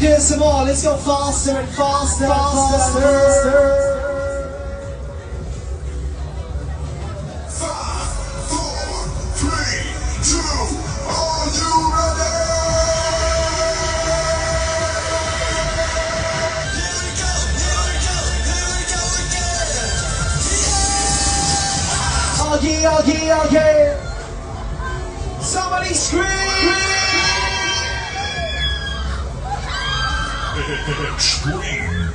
do it some more. Let's go faster and faster and faster. 5, 4, 3, 2, are you ready? Oh yeah. Somebody scream! Extreme